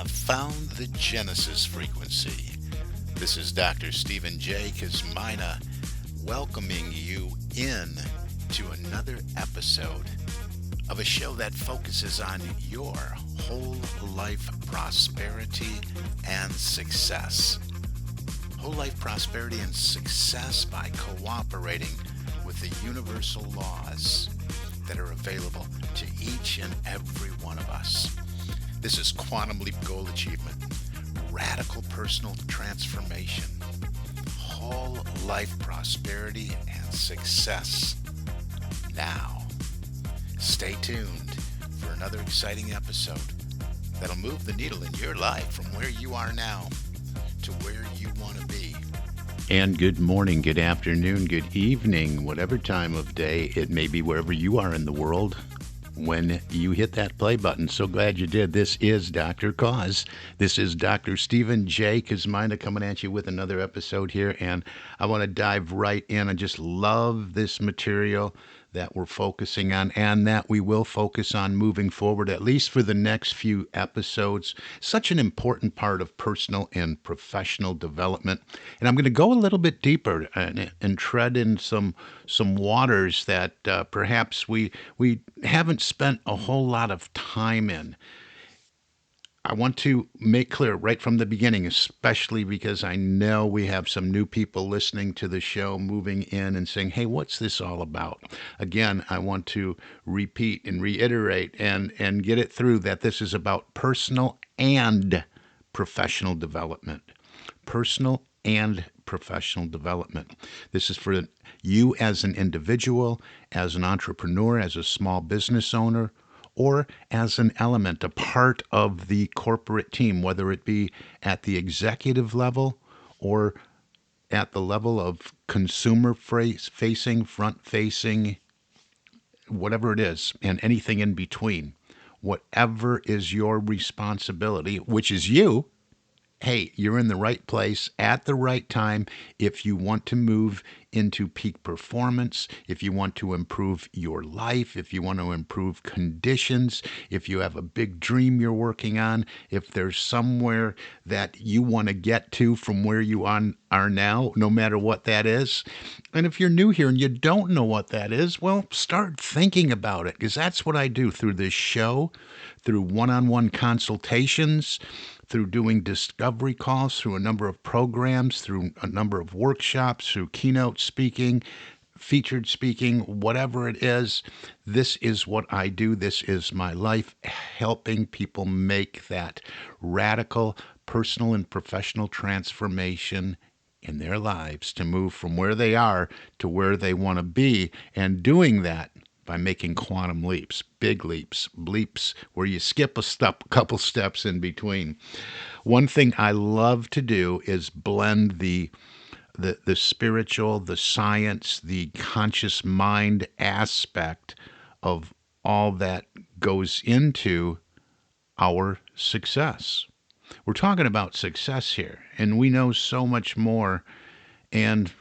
have found the Genesis frequency. This is Dr. Stephen J. Kazmina welcoming you in to another episode of a show that focuses on your whole life prosperity and success. Whole life prosperity and success by cooperating with the universal laws that are available to each and every one of us. This is Quantum Leap Goal Achievement, radical personal transformation, whole life prosperity and success. Now, stay tuned for another exciting episode that'll move the needle in your life from where you are now to where you want to be. And good morning, good afternoon, good evening, whatever time of day it may be, wherever you are in the world, when you hit that play button. So glad you did. This is Dr. Cause. This is Dr. Stephen J. Kazmina coming at you with another episode here, and I want to dive right in. I just love this material that we're focusing on and that we will focus on moving forward, at least for the next few episodes. Such an important part of personal and professional development. And I'm going to go a little bit deeper and tread in some waters that perhaps we haven't spent a whole lot of time in. I want to make clear right from the beginning, especially because I know we have some new people listening to the show, moving in and saying, hey, what's this all about? Again, I want to repeat and reiterate and get it through that this is about personal and professional development. Personal and professional development. This is for you as an individual, as an entrepreneur, as a small business owner, or as an element, a part of the corporate team, whether it be at the executive level or at the level of consumer-facing, front-facing, whatever it is, and anything in between. Whatever is your responsibility, which is you, hey, you're in the right place at the right time if you want to move into peak performance, if you want to improve your life, if you want to improve conditions, if you have a big dream you're working on, if there's somewhere that you want to get to from where you are now, no matter what that is. And if you're new here and you don't know what that is, well, start thinking about it, because that's what I do through this show, through one-on-one consultations, through doing discovery calls, through a number of programs, through a number of workshops, through keynote speaking, featured speaking, whatever it is. This is what I do. This is my life, helping people make that radical personal and professional transformation in their lives to move from where they are to where they want to be, and doing that by making quantum leaps, big leaps, bleeps, where you skip a couple steps in between. One thing I love to do is blend the spiritual, the science, the conscious mind aspect of all that goes into our success. We're talking about success here, and we know so much more and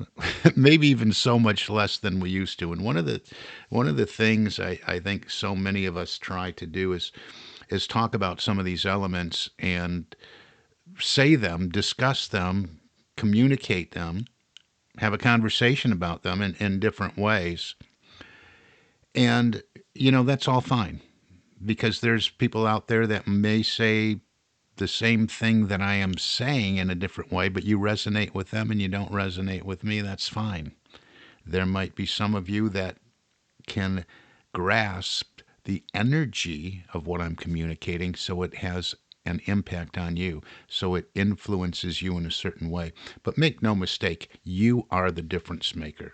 maybe even so much less than we used to. And one of the things I think so many of us try to do is talk about some of these elements and say them, discuss them, communicate them, have a conversation about them in different ways. And, that's all fine, because there's people out there that may say the same thing that I am saying in a different way, but you resonate with them and you don't resonate with me. That's fine. There might be some of you that can grasp the energy of what I'm communicating, so it has an impact on you, so it influences you in a certain way. But make no mistake, you are the difference maker.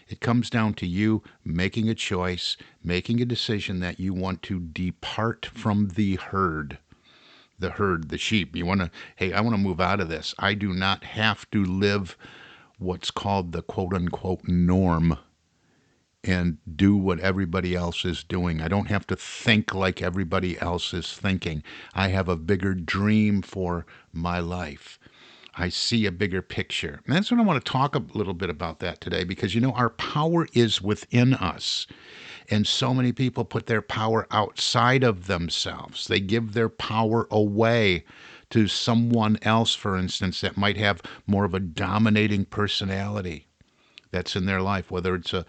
It comes down to you making a choice, making a decision that you want to depart from the herd. The sheep. I want to move out of this. I do not have to live what's called the quote-unquote norm and do what everybody else is doing. I don't have to think like everybody else is thinking. I have a bigger dream for my life. I see a bigger picture. And that's what I want to talk a little bit about that today, because, our power is within us. And so many people put their power outside of themselves. They give their power away to someone else, for instance, that might have more of a dominating personality that's in their life, whether it's a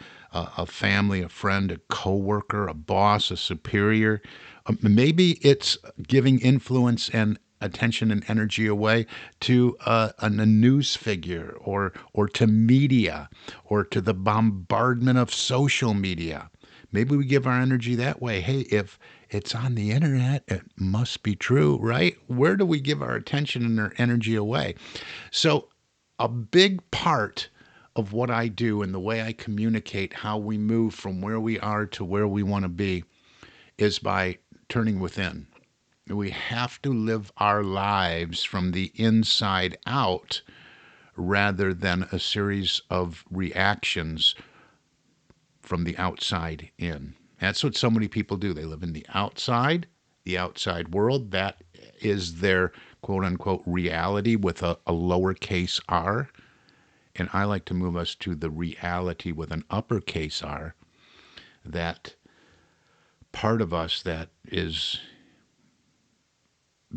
family, a friend, a coworker, a boss, a superior. Maybe it's giving influence and attention and energy away to a news figure, or to media, or to the bombardment of social media. Maybe we give our energy that way. Hey, if it's on the internet, it must be true, right? Where do we give our attention and our energy away? So a big part of what I do and the way I communicate how we move from where we are to where we want to be is by turning within. We have to live our lives from the inside out rather than a series of reactions from the outside in. That's what so many people do. They live in the outside world. That is their quote unquote reality with a lowercase r. And I like to move us to the reality with an uppercase R, that part of us that is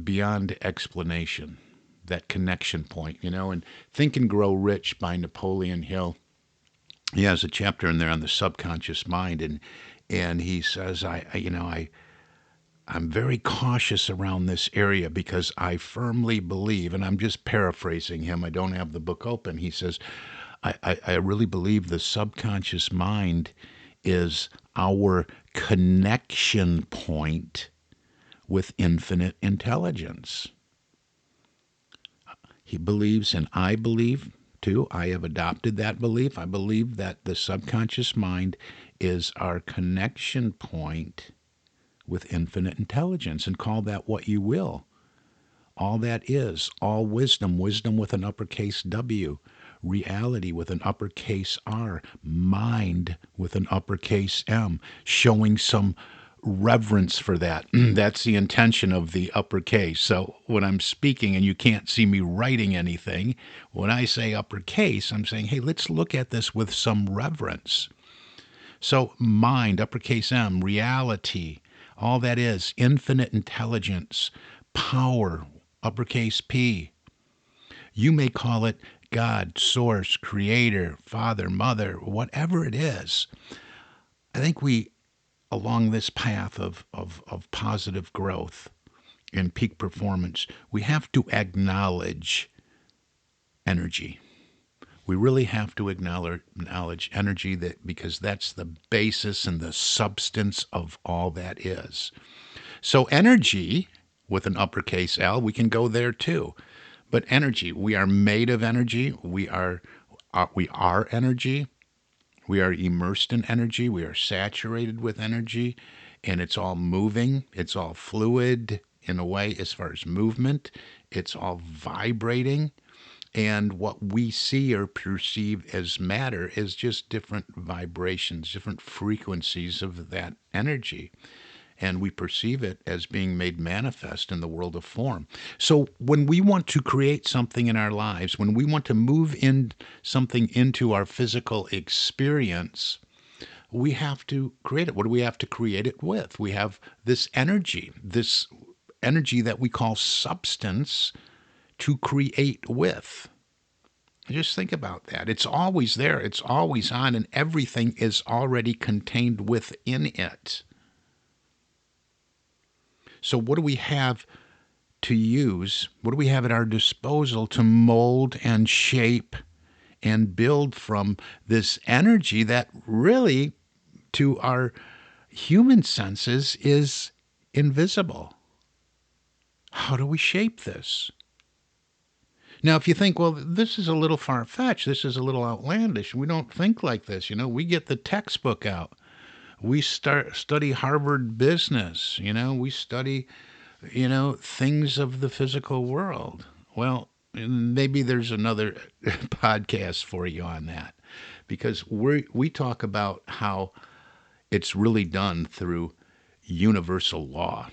beyond explanation, that connection point, and Think and Grow Rich by Napoleon Hill. He has a chapter in there on the subconscious mind, and he says, I'm very cautious around this area because I firmly believe, and I'm just paraphrasing him, I don't have the book open. He says, I really believe the subconscious mind is our connection point with infinite intelligence. He believes, and I believe too, I have adopted that belief. I believe that the subconscious mind is our connection point with infinite intelligence, and call that what you will. All that is, all wisdom, wisdom with an uppercase W, reality with an uppercase R, mind with an uppercase M, showing some reverence for that. That's the intention of the uppercase. So when I'm speaking and you can't see me writing anything, when I say uppercase, I'm saying, hey, let's look at this with some reverence. So mind, uppercase M, reality, all that is, infinite intelligence, power, uppercase P. You may call it God, source, creator, father, mother, whatever it is. I think we, along this path of positive growth and peak performance, we have to acknowledge energy. We really have to acknowledge energy, because that's the basis and the substance of all that is. So energy, with an uppercase L, we can go there too. But energy, we are made of energy. We are energy. We are immersed in energy. We are saturated with energy. And it's all moving. It's all fluid in a way as far as movement. It's all vibrating. And what we see or perceive as matter is just different vibrations, different frequencies of that energy. And we perceive it as being made manifest in the world of form. So when we want to create something in our lives, when we want to move in something into our physical experience, we have to create it. What do we have to create it with? We have this energy that we call substance to create with. Just think about that. It's always there. It's always on, and everything is already contained within it. So what do we have to use? What do we have at our disposal to mold and shape and build from this energy that really, to our human senses, is invisible? How do we shape this? Now, if you think, well, this is a little far-fetched, this is a little outlandish, we don't think like this, we get the textbook out. We study Harvard business, we study, things of the physical world. Well, maybe there's another podcast for you on that, because we talk about how it's really done through universal law.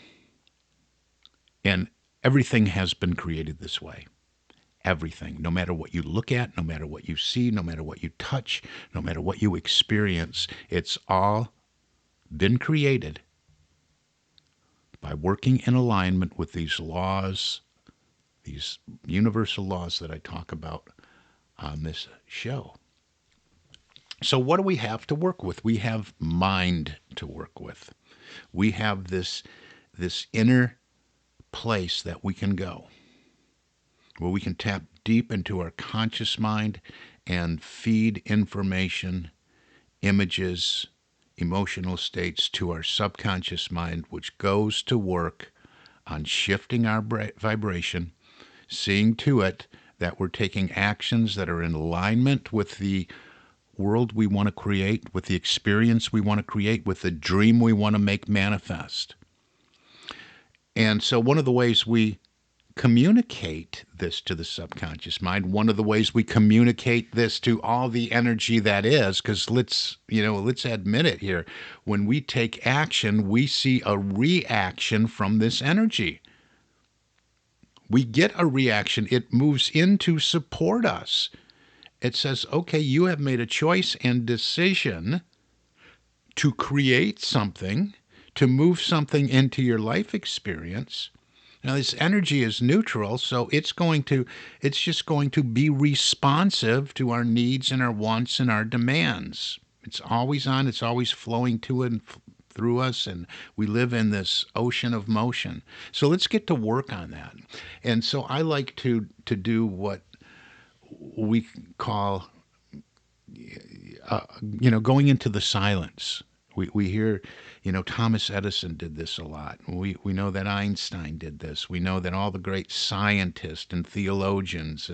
And everything has been created this way. Everything, no matter what you look at, no matter what you see, no matter what you touch, no matter what you experience, it's all been created by working in alignment with these laws, these universal laws that I talk about on this show. So what do we have to work with? We have mind to work with. We have this inner place that we can go, where we can tap deep into our conscious mind and feed information, images, emotional states to our subconscious mind, which goes to work on shifting our vibration, seeing to it that we're taking actions that are in alignment with the world we want to create, with the experience we want to create, with the dream we want to make manifest. And so one of the ways we communicate this to the subconscious mind, one of the ways we communicate this to all the energy that is, because let's admit it here, when we take action, we see a reaction from this energy. We get a reaction. It moves in to support us. It says, okay, you have made a choice and decision to create something, to move something into your life experience. Now, this energy is neutral, so it's just going to be responsive to our needs and our wants and our demands. It's always on, it's always flowing to and through us, and we live in this ocean of motion. So let's get to work on that. And so I like to do what we call, going into the silence. We hear, Thomas Edison did this a lot. We know that Einstein did this. We know that all the great scientists and theologians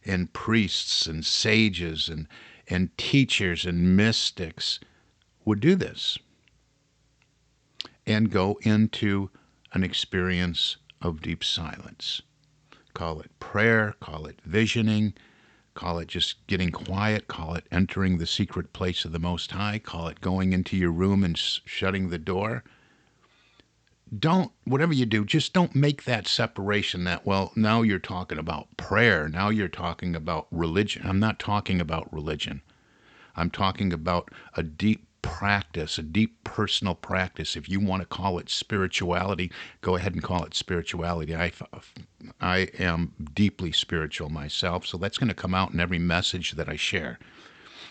and priests and sages and teachers and mystics would do this and go into an experience of deep silence. Call it prayer, call it visioning, call it just getting quiet, call it entering the secret place of the Most High, call it going into your room and shutting the door. Whatever you do, just don't make that separation that, well, now you're talking about prayer, now you're talking about religion. I'm not talking about religion. I'm talking about a deep practice, a deep personal practice. If you want to call it spirituality, go ahead and call it spirituality. I am deeply spiritual myself, so that's going to come out in every message that I share.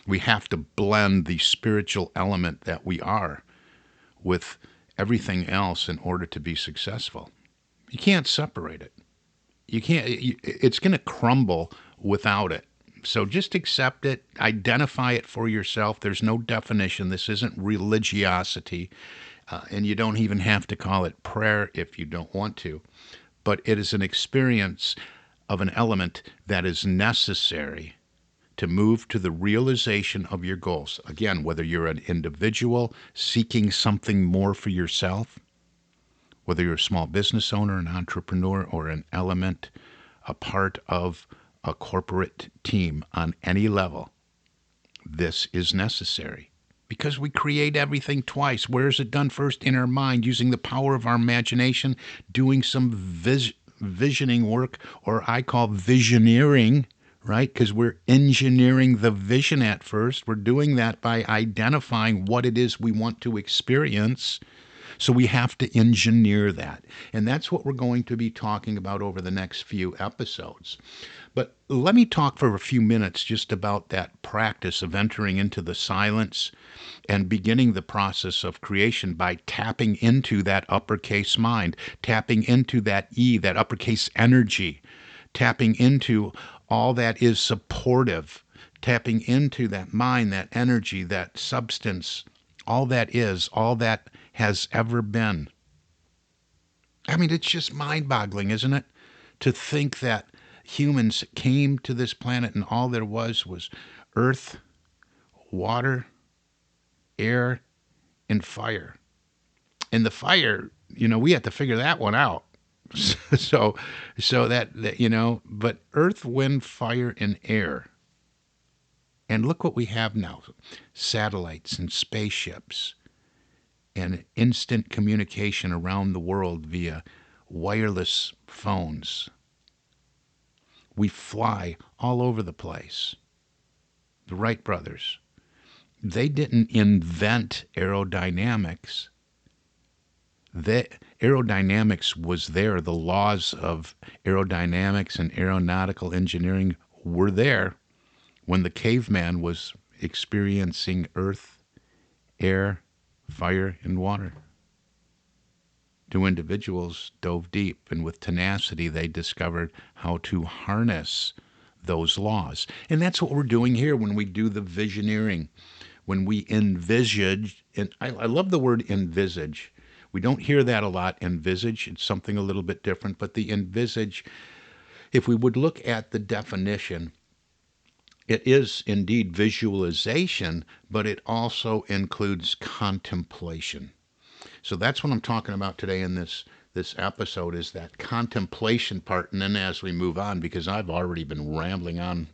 We have to blend the spiritual element that we are with everything else in order to be successful. You can't separate it. It's going to crumble without it. So just accept it, identify it for yourself. There's no definition. This isn't religiosity, and you don't even have to call it prayer if you don't want to. But it is an experience of an element that is necessary to move to the realization of your goals. Again, whether you're an individual seeking something more for yourself, whether you're a small business owner, an entrepreneur, or an element, a part of a corporate team on any level, this is necessary. Because we create everything twice. Where is it done? First in our mind, using the power of our imagination, doing some visioning work, or I call visioneering, right? Because we're engineering the vision at first. We're doing that by identifying what it is we want to experience. So we have to engineer that. And that's what we're going to be talking about over the next few episodes. But let me talk for a few minutes just about that practice of entering into the silence and beginning the process of creation by tapping into that uppercase mind, tapping into that that uppercase energy, tapping into all that is supportive, tapping into that mind, that energy, that substance, all that is, all that has ever been. I mean, it's just mind-boggling, isn't it? To think that humans came to this planet and all there was earth, water, air, and fire. And the fire, we had to figure that one out. so that, but earth, wind, fire, and air. And look what we have now. Satellites and spaceships and instant communication around the world via wireless phones. We fly all over the place. The Wright brothers. They didn't invent aerodynamics. Aerodynamics was there. The laws of aerodynamics and aeronautical engineering were there when the caveman was experiencing earth, air, fire, and water. Two individuals dove deep, and with tenacity, they discovered how to harness those laws. And that's what we're doing here when we do the visioneering, when we envisage. And I love the word envisage. We don't hear that a lot, envisage. It's something a little bit different. But the envisage, if we would look at the definition, it is indeed visualization, but it also includes contemplation. So that's what I'm talking about today in this episode, is that contemplation part. And then as we move on, because I've already been rambling on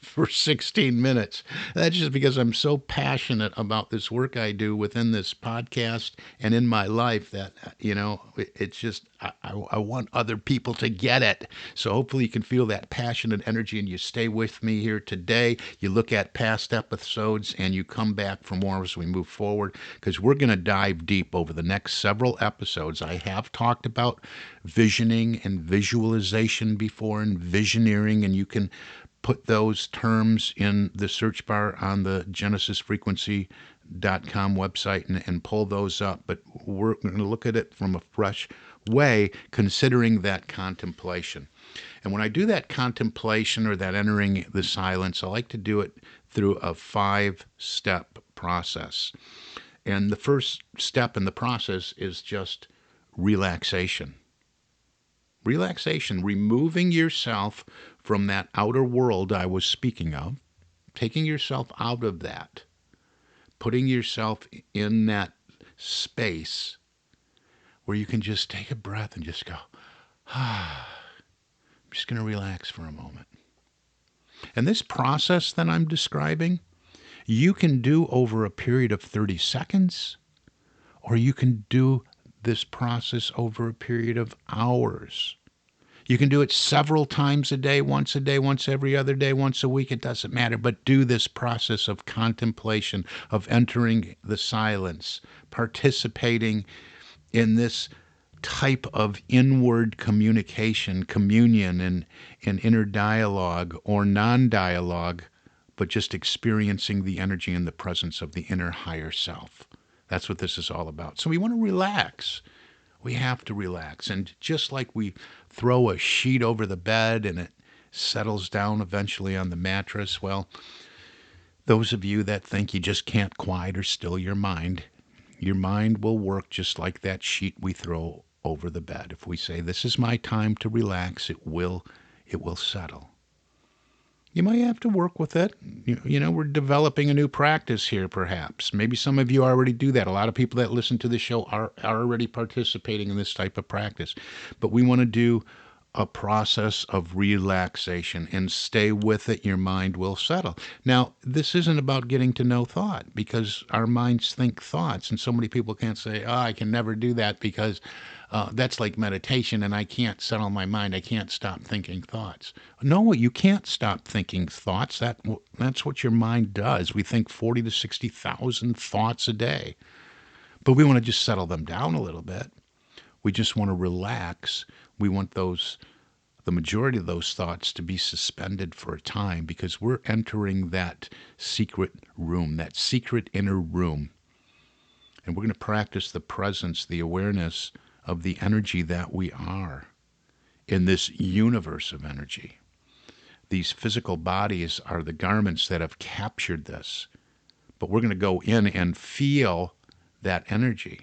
for 16 minutes. That's just because I'm so passionate about this work I do within this podcast and in my life that, it's just, I want other people to get it. So hopefully you can feel that passionate energy and you stay with me here today. You look at past episodes and you come back for more as we move forward, because we're going to dive deep over the next several episodes. I have talked about visioning and visualization before, and visioneering, and you can put those terms in the search bar on the genesisfrequency.com website and pull those up. But we're going to look at it from a fresh way, considering that contemplation. And when I do that contemplation, or that entering the silence, I like to do it through a 5-step process. And the first step in the process is just relaxation. Relaxation, removing yourself from that outer world I was speaking of, taking yourself out of that, putting yourself in that space where you can just take a breath and just go, I'm just going to relax for a moment. And this process that I'm describing, you can do over a period of 30 seconds, or you can do this process over a period of hours. You can do it several times a day, once every other day, once a week. It doesn't matter. But do this process of contemplation, of entering the silence, participating in this type of inward communication, communion, and inner dialogue or non-dialogue, but just experiencing the energy and the presence of the inner higher self. That's what this is all about. So we want to relax. We have to relax. And just like we throw a sheet over the bed and it settles down eventually on the mattress, well, those of you that think you just can't quiet or still your mind will work just like that sheet we throw over the bed. If we say, this is my time to relax, it will settle. You might have to work with it. We're developing a new practice here, perhaps. Maybe some of you already do that. A lot of people that listen to the show are already participating in this type of practice. But we want to do a process of relaxation, and stay with it. Your mind will settle. Now, this isn't about getting to know thought, because our minds think thoughts, and so many people can't say, I can never do that because that's like meditation and I can't settle my mind. I can't stop thinking thoughts. No, you can't stop thinking thoughts. That's what your mind does. We think 40 to 60,000 thoughts a day, but we want to just settle them down a little bit. We just want to relax. We want the majority of those thoughts to be suspended for a time, because we're entering that secret room, that secret inner room. And we're going to practice the presence, the awareness of the energy that we are in this universe of energy. These physical bodies are the garments that have captured this. But we're going to go in and feel that energy,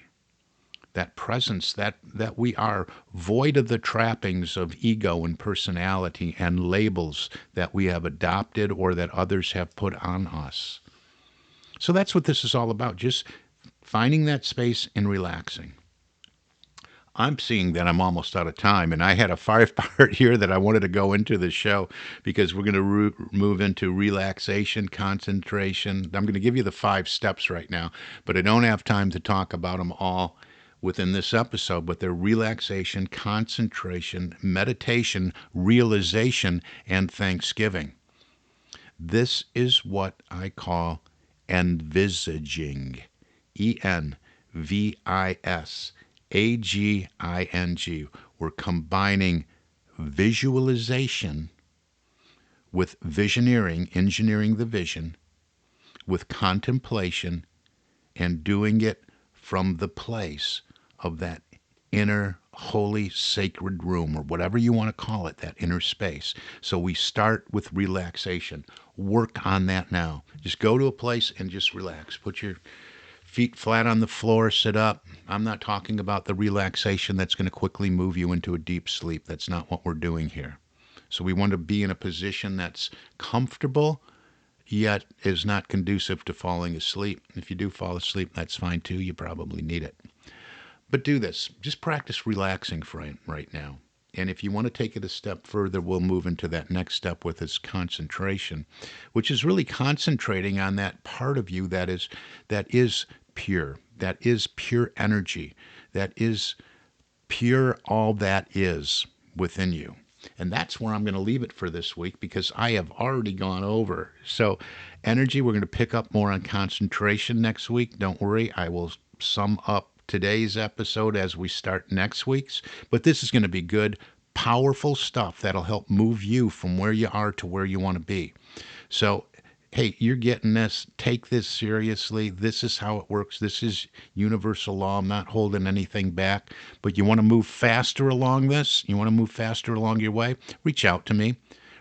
that presence, that we are void of the trappings of ego and personality and labels that we have adopted or that others have put on us. So that's what this is all about, just finding that space and relaxing. I'm seeing that I'm almost out of time, and I had a 5-part here that I wanted to go into the show, because we're going to move into relaxation, concentration. I'm going to give you the 5 steps right now, but I don't have time to talk about them all within this episode. But they're relaxation, concentration, meditation, realization, and thanksgiving. This is what I call Envisaging. Envisaging. We're combining visualization with visioneering, engineering the vision, with contemplation, and doing it from the place of that inner holy sacred room, or whatever you want to call it, that inner space. So we start with relaxation. Work on that now. Just go to a place and just relax. Put your feet flat on the floor, sit up. I'm not talking about the relaxation that's going to quickly move you into a deep sleep. That's not what we're doing here. So we want to be in a position that's comfortable, yet is not conducive to falling asleep. If you do fall asleep, that's fine too. You probably need it. But do this. Just practice relaxing right now. And if you want to take it a step further, we'll move into that next step with this concentration, which is really concentrating on that part of you that is pure, that is pure energy, that is pure all that is within you. And that's where I'm going to leave it for this week, because I have already gone over. So energy, we're going to pick up more on concentration next week. Don't worry, I will sum up today's episode as we start next week's. But this is going to be good, powerful stuff that'll help move you from where you are to where you want to be. So hey, you're getting this. Take this seriously. This is how it works. This is universal law. I'm not holding anything back. But you want to move faster along this? You want to move faster along your way? Reach out to me.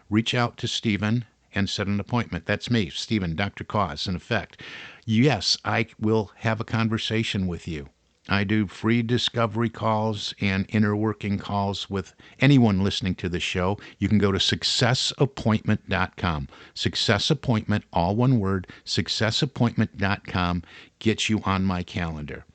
Reach out to Stephen and set an appointment. That's me, Stephen, Dr. Cause, in effect. Yes, I will have a conversation with you. I do free discovery calls and inner working calls with anyone listening to the show. You can go to successappointment.com. Success Appointment, all one word, successappointment.com gets you on my calendar.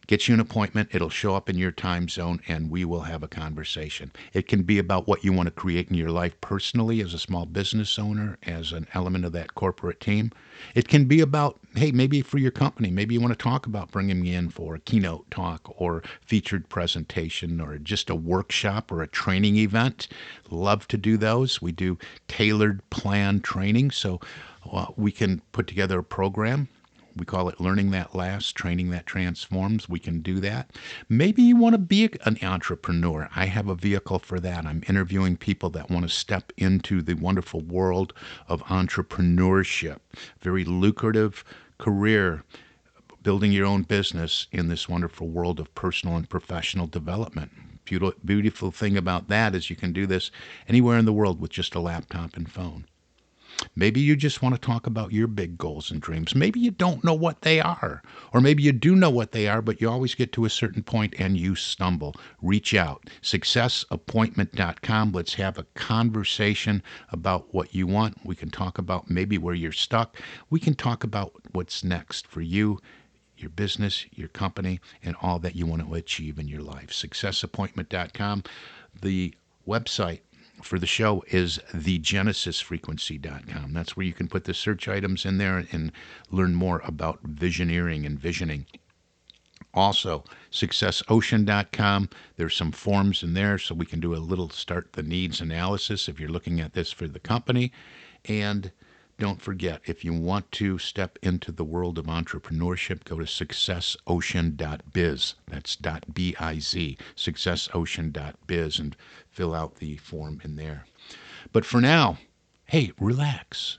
Gets you an appointment, it'll show up in your time zone, and we will have a conversation. It can be about what you want to create in your life personally as a small business owner, as an element of that corporate team. It can be about, hey, maybe for your company, maybe you want to talk about bringing me in for a keynote talk or featured presentation or just a workshop or a training event. Love to do those. We do tailored planned training, so we can put together a program. We call it Learning That Lasts, Training That Transforms. We can do that. Maybe you want to be an entrepreneur. I have a vehicle for that. I'm interviewing people that want to step into the wonderful world of entrepreneurship. Very lucrative career, building your own business in this wonderful world of personal and professional development. Beautiful thing about that is you can do this anywhere in the world with just a laptop and phone. Maybe you just want to talk about your big goals and dreams. Maybe you don't know what they are. Or maybe you do know what they are, but you always get to a certain point and you stumble. Reach out. Successappointment.com. Let's have a conversation about what you want. We can talk about maybe where you're stuck. We can talk about what's next for you, your business, your company, and all that you want to achieve in your life. Successappointment.com. The website for the show is thegenesisfrequency.com. That's where you can put the search items in there and learn more about visioneering and visioning. Also, successocean.com. There's some forms in there so we can do a little start the needs analysis if you're looking at this for the company. And don't forget, if you want to step into the world of entrepreneurship, go to successocean.biz. That's .biz, successocean.biz, and fill out the form in there. But for now, hey, relax.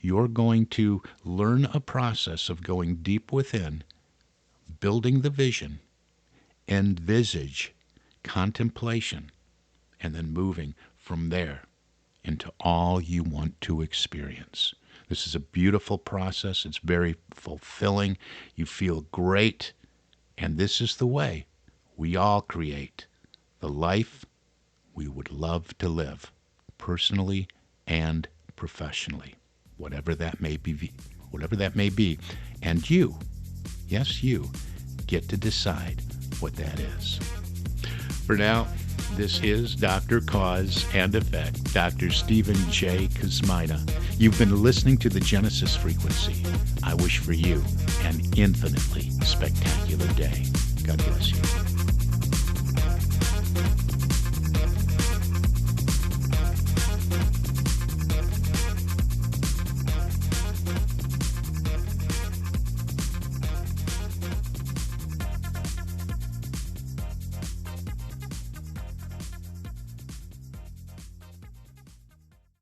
You're going to learn a process of going deep within, building the vision, envisage, contemplation, and then moving from there into all you want to experience. This is a beautiful process. It's very fulfilling. You feel great. And this is the way we all create the life we would love to live, personally and professionally, whatever that may be. And you, yes, you, get to decide what that is. For now, this is Dr. Cause and Effect, Dr. Stephen J. Kosmina. You've been listening to the Genesis Frequency. I wish for you an infinitely spectacular day. God bless you.